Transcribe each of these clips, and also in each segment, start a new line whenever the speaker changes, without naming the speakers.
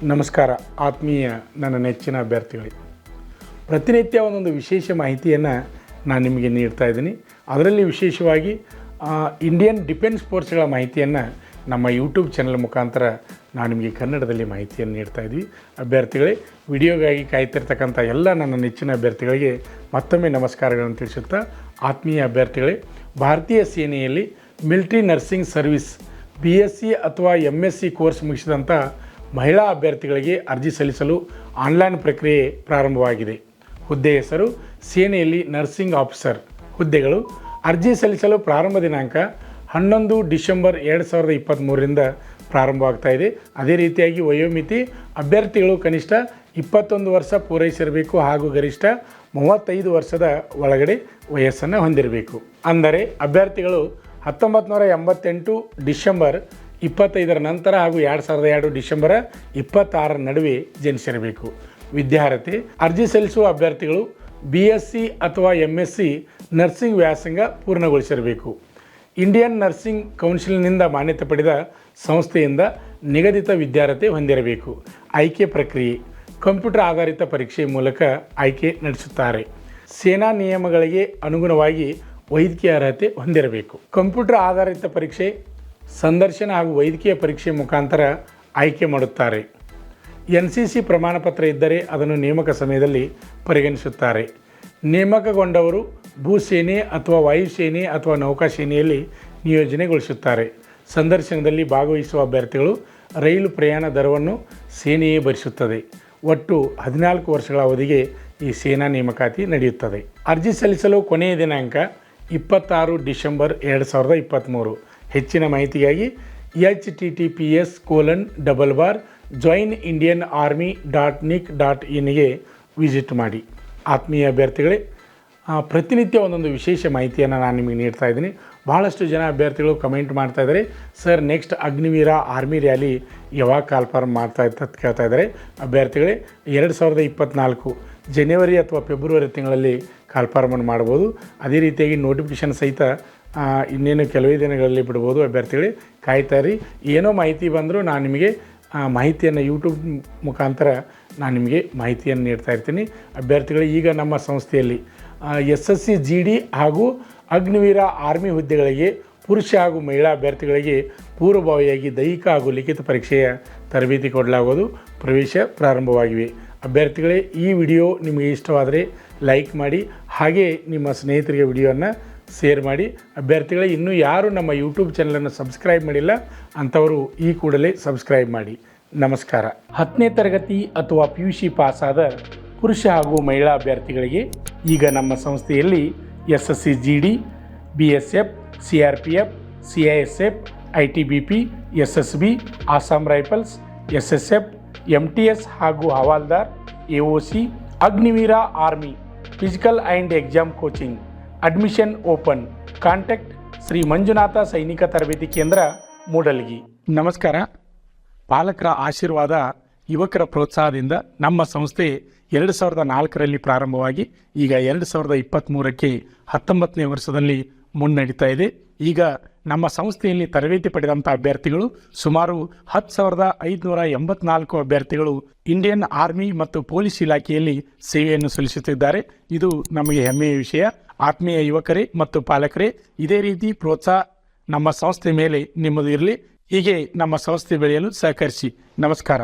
ನಮಸ್ಕಾರ ಆತ್ಮೀಯ ನನ್ನ ನೆಚ್ಚಿನ ಅಭ್ಯರ್ಥಿಗಳಿಗೆ. ಪ್ರತಿನಿತ್ಯ ಒಂದೊಂದು ವಿಶೇಷ ಮಾಹಿತಿಯನ್ನು ನಾನು ನಿಮಗೆ ನೀಡ್ತಾ ಇದ್ದೀನಿ. ಅದರಲ್ಲಿ ವಿಶೇಷವಾಗಿ ಇಂಡಿಯನ್ ಡಿಫೆನ್ಸ್ ಫೋರ್ಸ್ಗಳ ಮಾಹಿತಿಯನ್ನು ನಮ್ಮ ಯೂಟ್ಯೂಬ್ ಚಾನಲ್ ಮುಖಾಂತರ ನಾನು ನಿಮಗೆ ಕನ್ನಡದಲ್ಲಿ ಮಾಹಿತಿಯನ್ನು ನೀಡ್ತಾ ಇದ್ವಿ. ಅಭ್ಯರ್ಥಿಗಳೇ, ವಿಡಿಯೋಗಾಗಿ ಕಾಯ್ತಿರ್ತಕ್ಕಂಥ ಎಲ್ಲ ನನ್ನ ನೆಚ್ಚಿನ ಅಭ್ಯರ್ಥಿಗಳಿಗೆ ಮತ್ತೊಮ್ಮೆ ನಮಸ್ಕಾರಗಳನ್ನು ತಿಳಿಸುತ್ತಾ, ಆತ್ಮೀಯ ಅಭ್ಯರ್ಥಿಗಳೇ, ಭಾರತೀಯ ಸೇನೆಯಲ್ಲಿ ಮಿಲಿಟರಿ ನರ್ಸಿಂಗ್ ಸರ್ವಿಸ್ BSc ಅಥವಾ MSc ಕೋರ್ಸ್ ಮುಗಿಸಿದಂಥ ಮಹಿಳಾ ಅಭ್ಯರ್ಥಿಗಳಿಗೆ ಅರ್ಜಿ ಸಲ್ಲಿಸಲು ಆನ್ಲೈನ್ ಪ್ರಕ್ರಿಯೆ ಪ್ರಾರಂಭವಾಗಿದೆ. ಹುದ್ದೆ ಹೆಸರು ಸೇನೆಯಲ್ಲಿ ನರ್ಸಿಂಗ್ ಆಫೀಸರ್ ಹುದ್ದೆಗಳು. ಅರ್ಜಿ ಸಲ್ಲಿಸಲು ಪ್ರಾರಂಭ ದಿನಾಂಕ 11 ಡಿಸೆಂಬರ್ 2023ರಿಂದ ಪ್ರಾರಂಭವಾಗ್ತಾ ಇದೆ. ಅದೇ ರೀತಿಯಾಗಿ ವಯೋಮಿತಿ ಅಭ್ಯರ್ಥಿಗಳು ಕನಿಷ್ಠ 21 ವರ್ಷ ಪೂರೈಸಿರಬೇಕು ಹಾಗೂ ಗರಿಷ್ಠ 35 ವರ್ಷದ ಒಳಗಡೆ ವಯಸ್ಸನ್ನು ಹೊಂದಿರಬೇಕು. ಅಂದರೆ ಅಭ್ಯರ್ಥಿಗಳು 1988 ಡಿಸೆಂಬರ್ 25ರ ನಂತರ ಹಾಗೂ 2002 ಡಿಸೆಂಬರ್ 26ರ ನಡುವೆ ಜನಿಸಿರಬೇಕು. ವಿದ್ಯಾರ್ಹತೆ ಅರ್ಜಿ ಸಲ್ಲಿಸುವ ಅಭ್ಯರ್ಥಿಗಳು BSc ಅಥವಾ MSc ನರ್ಸಿಂಗ್ ವ್ಯಾಸಂಗ ಪೂರ್ಣಗೊಳಿಸಿರಬೇಕು. ಇಂಡಿಯನ್ ನರ್ಸಿಂಗ್ ಕೌನ್ಸಿಲ್ನಿಂದ ಮಾನ್ಯತೆ ಪಡೆದ ಸಂಸ್ಥೆಯಿಂದ ನಿಗದಿತ ವಿದ್ಯಾರ್ಹತೆ ಹೊಂದಿರಬೇಕು. ಆಯ್ಕೆ ಪ್ರಕ್ರಿಯೆ ಕಂಪ್ಯೂಟರ್ ಆಧಾರಿತ ಪರೀಕ್ಷೆ ಮೂಲಕ ಆಯ್ಕೆ ನಡೆಸುತ್ತಾರೆ. ಸೇನಾ ನಿಯಮಗಳಿಗೆ ಅನುಗುಣವಾಗಿ ವೈದ್ಯಕೀಯ ಅರ್ಹತೆ ಹೊಂದಿರಬೇಕು. ಕಂಪ್ಯೂಟರ್ ಆಧಾರಿತ ಪರೀಕ್ಷೆ, ಸಂದರ್ಶನ ಹಾಗೂ ವೈದ್ಯಕೀಯ ಪರೀಕ್ಷೆ ಮುಖಾಂತರ ಆಯ್ಕೆ ಮಾಡುತ್ತಾರೆ. NCC ಪ್ರಮಾಣಪತ್ರ ಇದ್ದರೆ ಅದನ್ನು ನೇಮಕ ಸಮಯದಲ್ಲಿ ಪರಿಗಣಿಸುತ್ತಾರೆ. ನೇಮಕಗೊಂಡವರು ಭೂಸೇನೆ ಅಥವಾ ವಾಯುಸೇನೆ ಅಥವಾ ನೌಕಾಸೇನೆಯಲ್ಲಿ ನಿಯೋಜನೆಗೊಳಿಸುತ್ತಾರೆ. ಸಂದರ್ಶನದಲ್ಲಿ ಭಾಗವಹಿಸುವ ಅಭ್ಯರ್ಥಿಗಳು ರೈಲು ಪ್ರಯಾಣ ದರವನ್ನು ಸೇನೆಯೇ ಭರಿಸುತ್ತದೆ. ಒಟ್ಟು 14 ವರ್ಷಗಳ ಅವಧಿಗೆ ಈ ಸೇನಾ ನೇಮಕಾತಿ ನಡೆಯುತ್ತದೆ. ಅರ್ಜಿ ಸಲ್ಲಿಸಲು ಕೊನೆಯ ದಿನಾಂಕ 26 ಡಿಸೆಂಬರ್ 2023. ಹೆಚ್ಚಿನ ಮಾಹಿತಿಗಾಗಿ https://joinindianarmy.nic.in ವಿಸಿಟ್ ಮಾಡಿ. ಆತ್ಮೀಯ ಅಭ್ಯರ್ಥಿಗಳೇ, ಪ್ರತಿನಿತ್ಯ ಒಂದೊಂದು ವಿಶೇಷ ಮಾಹಿತಿಯನ್ನು ನಾನು ನಿಮಗೆ ನೀಡ್ತಾ ಇದ್ದೀನಿ. ಭಾಳಷ್ಟು ಜನ ಅಭ್ಯರ್ಥಿಗಳು ಕಮೆಂಟ್ ಮಾಡ್ತಾ ಇದ್ದಾರೆ, sir next Agniveer army rally ಯಾವಾಗ ಕಾಲ್ಫಾರ್ಮ್ ಮಾಡ್ತಾ ಅಂತ ಕೇಳ್ತಾ ಇದ್ದಾರೆ. ಅಭ್ಯರ್ಥಿಗಳೇ, 2024 ಜನವರಿ ಅಥವಾ ಫೆಬ್ರವರಿ ತಿಂಗಳಲ್ಲಿ ಕಾಲ್ಫಾರ್ಮನ್ನು ಮಾಡ್ಬೋದು. ಅದೇ ರೀತಿಯಾಗಿ ನೋಟಿಫಿಕೇಷನ್ ಸಹಿತ ಇನ್ನೇನು ಕೆಲವೇ ದಿನಗಳಲ್ಲಿ ಬಿಡ್ಬೋದು. ಅಭ್ಯರ್ಥಿಗಳೇ ಕಾಯ್ತಾರಿ. ಏನೋ ಮಾಹಿತಿ ಬಂದರೂ ನಾನು ನಿಮಗೆ ಮಾಹಿತಿಯನ್ನು ಯೂಟ್ಯೂಬ್ ಮುಖಾಂತರ ನಾನು ನಿಮಗೆ ಮಾಹಿತಿಯನ್ನು ನೀಡ್ತಾ ಇರ್ತೀನಿ. ಅಭ್ಯರ್ಥಿಗಳೇ, ಈಗ ನಮ್ಮ ಸಂಸ್ಥೆಯಲ್ಲಿ SSC GD ಹಾಗೂ ಅಗ್ನಿವೀರ ಆರ್ಮಿ ಹುದ್ದೆಗಳಿಗೆ ಪುರುಷ ಹಾಗೂ ಮಹಿಳಾ ಅಭ್ಯರ್ಥಿಗಳಿಗೆ ಪೂರ್ವಭಾವಿಯಾಗಿ ದೈಹಿಕ ಹಾಗೂ ಲಿಖಿತ ಪರೀಕ್ಷೆಯ ತರಬೇತಿ ಕೊಡಲಾಗುವುದು. ಪ್ರವೇಶ ಪ್ರಾರಂಭವಾಗಿವೆ. ಅಭ್ಯರ್ಥಿಗಳೇ, ಈ ವಿಡಿಯೋ ನಿಮಗೆ ಇಷ್ಟವಾದರೆ ಲೈಕ್ ಮಾಡಿ, ಹಾಗೆ ನಿಮ್ಮ ಸ್ನೇಹಿತರಿಗೆ ವಿಡಿಯೋವನ್ನು ಶೇರ್ ಮಾಡಿ. ಅಭ್ಯರ್ಥಿಗಳೇ, ಇನ್ನೂ ಯಾರು ನಮ್ಮ ಯೂಟ್ಯೂಬ್ ಚಾನಲನ್ನು ಸಬ್ಸ್ಕ್ರೈಬ್ ಮಾಡಿಲ್ಲ ಅಂಥವರು ಈ ಕೂಡಲೇ ಸಬ್ಸ್ಕ್ರೈಬ್ ಮಾಡಿ. ನಮಸ್ಕಾರ. 10ನೇ ತರಗತಿ ಅಥವಾ PUC ಪಾಸಾದ ಪುರುಷ ಹಾಗೂ ಮಹಿಳಾ ಅಭ್ಯರ್ಥಿಗಳಿಗೆ ಈಗ ನಮ್ಮ ಸಂಸ್ಥೆಯಲ್ಲಿ SSC GD, BSF, CRPF, CISF, ITBP, SSB, Assam rifles, SSF, MTS ಹಾಗೂ havildar, AOC, Agniveer army physical and exam coaching admission open. Contact Shri Manjunatha Sainika Tarabeti ಕೇಂದ್ರ, ಮೂಡಲಗಿ. ನಮಸ್ಕಾರ. ಪಾಲಕರ ಆಶೀರ್ವಾದ, ಯುವಕರ ಪ್ರೋತ್ಸಾಹದಿಂದ ನಮ್ಮ ಸಂಸ್ಥೆ 2004ರಲ್ಲಿ ಪ್ರಾರಂಭವಾಗಿ ಈಗ 2023ಕ್ಕೆ 19ನೇ ವರ್ಷದಲ್ಲಿ ಮುನ್ನಡೀತಾ ಇದೆ. ಈಗ ನಮ್ಮ ಸಂಸ್ಥೆಯಲ್ಲಿ ತರಬೇತಿ ಪಡೆದಂಥ ಅಭ್ಯರ್ಥಿಗಳು ಸುಮಾರು 10,584 ಅಭ್ಯರ್ಥಿಗಳು ಇಂಡಿಯನ್ ಆರ್ಮಿ ಮತ್ತು ಪೊಲೀಸ್ ಇಲಾಖೆಯಲ್ಲಿ ಸೇವೆಯನ್ನು ಸಲ್ಲಿಸುತ್ತಿದ್ದಾರೆ. ಇದು ನಮಗೆ ಹೆಮ್ಮೆಯ ವಿಷಯ. ಆತ್ಮೀಯ ಯುವಕರೇ ಮತ್ತು ಪಾಲಕರೇ, ಇದೇ ರೀತಿ ಪ್ರೋತ್ಸಾಹ ನಮ್ಮ ಸಂಸ್ಥೆ ಮೇಲೆ ನಿಮ್ಮದು ಇರಲಿ. ಹೀಗೆ ನಮ್ಮ ಸಂಸ್ಥೆ ಬೆಳೆಯಲು ಸಹಕರಿಸಿ. ನಮಸ್ಕಾರ.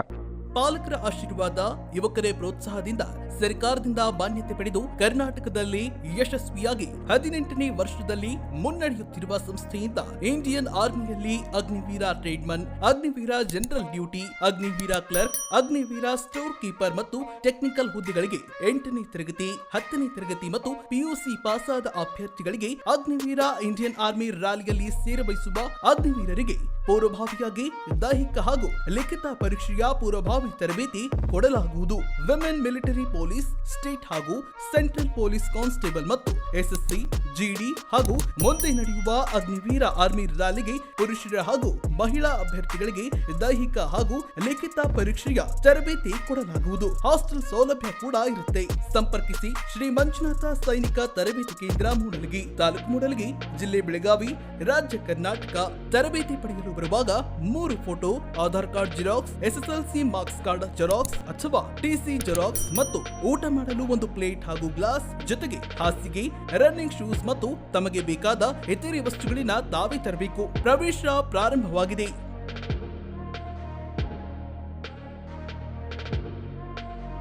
ಪಾಲಕರ ಆಶೀರ್ವಾದ, ಯುವಕರೇ ಪ್ರೋತ್ಸಾಹದಿಂದ ಸರ್ಕಾರದಿಂದ ಮಾನ್ಯತೆ ಪಡೆದು ಕರ್ನಾಟಕದಲ್ಲಿ ಯಶಸ್ವಿಯಾಗಿ 18ನೇ ವರ್ಷದಲ್ಲಿ ಮುನ್ನಡೆಯುತ್ತಿರುವ ಸಂಸ್ಥೆಯಿಂದ ಇಂಡಿಯನ್ ಆರ್ಮಿಯಲ್ಲಿ Agniveer tradesman, Agniveer general duty, Agniveer clerk, Agniveer store keeper technical ಹುದ್ದೆಗಳಿಗೆ 8ನೇ ತರಗತಿ, 10ನೇ ತರಗತಿ ಮತ್ತು PUC ಪಾಸಾದ ಅಭ್ಯರ್ಥಿಗಳಿಗೆ ಅಗ್ನಿವೀರ ಇಂಡಿಯನ್ ಆರ್ಮಿ ರ್ಯಾಲಿಯಲ್ಲಿ ಸೇರಬಯಸುವ ಅಗ್ನಿವೀರರಿಗೆ ಪೂರ್ವಭಾವಿಯಾಗಿ ದೈಹಿಕ ಹಾಗೂ ಲಿಖಿತ ಪರೀಕ್ಷೆಯ ಪೂರ್ವಭಾವಿ ತರಬೇತಿ ಕೊಡಲಾಗುವುದು. ವಿಮೆನ್ ಮಿಲಿಟರಿ ಪೊಲೀಸ್, ಸ್ಟೇಟ್ ಹಾಗೂ ಸೆಂಟ್ರಲ್ ಪೊಲೀಸ್ ಕಾನ್ಸ್ಟೇಬಲ್ ಮತ್ತು SSC GD ಹಾಗೂ ಮುಂದೆ ನಡೆಯುವ ಅಗ್ನಿವೀರ ಆರ್ಮಿ ರ್ಯಾಲಿಗೆ ಪುರುಷರ ಹಾಗೂ ಮಹಿಳಾ ಅಭ್ಯರ್ಥಿಗಳಿಗೆ ದೈಹಿಕ ಹಾಗೂ ಲಿಖಿತ ಪರೀಕ್ಷೆಯ ತರಬೇತಿ ಕೊಡಲಾಗುವುದು. ಹಾಸ್ಟೆಲ್ ಸೌಲಭ್ಯ ಕೂಡ ಇರುತ್ತೆ. ಸಂಪರ್ಕಿಸಿ ಶ್ರೀ ಮಂಜುನಾಥ ಸೈನಿಕ ತರಬೇತಿ ಕೇಂದ್ರ, ಮೂಡಲಗಿ, ತಾಲೂಕು ಮೂಡಲಗಿ, ಜಿಲ್ಲೆ ಬೆಳಗಾವಿ, ರಾಜ್ಯ ಕರ್ನಾಟಕ. ತರಬೇತಿ ಪಡೆಯಲು ಬರುವಾಗ 3 photo, Aadhaar card xerox, SSLC marks card xerox ಅಥವಾ TC ಜೆರಾಕ್ಸ್ ಮತ್ತು ಊಟ ಮಾಡಲು ಒಂದು ಪ್ಲೇಟ್ ಹಾಗೂ ಗ್ಲಾಸ್, ಜೊತೆಗೆ ಹಾಸಿಗೆ, ರನ್ನಿಂಗ್ ಶೂಸ್ ಮತ್ತು ತಮಗೆ ಬೇಕಾದ ಇತರೆ ವಸ್ತುಗಳಿನ ತಾವೇ ತರಬೇಕು. ಪ್ರವೇಶ ಪ್ರಾರಂಭವಾಗಿದೆ.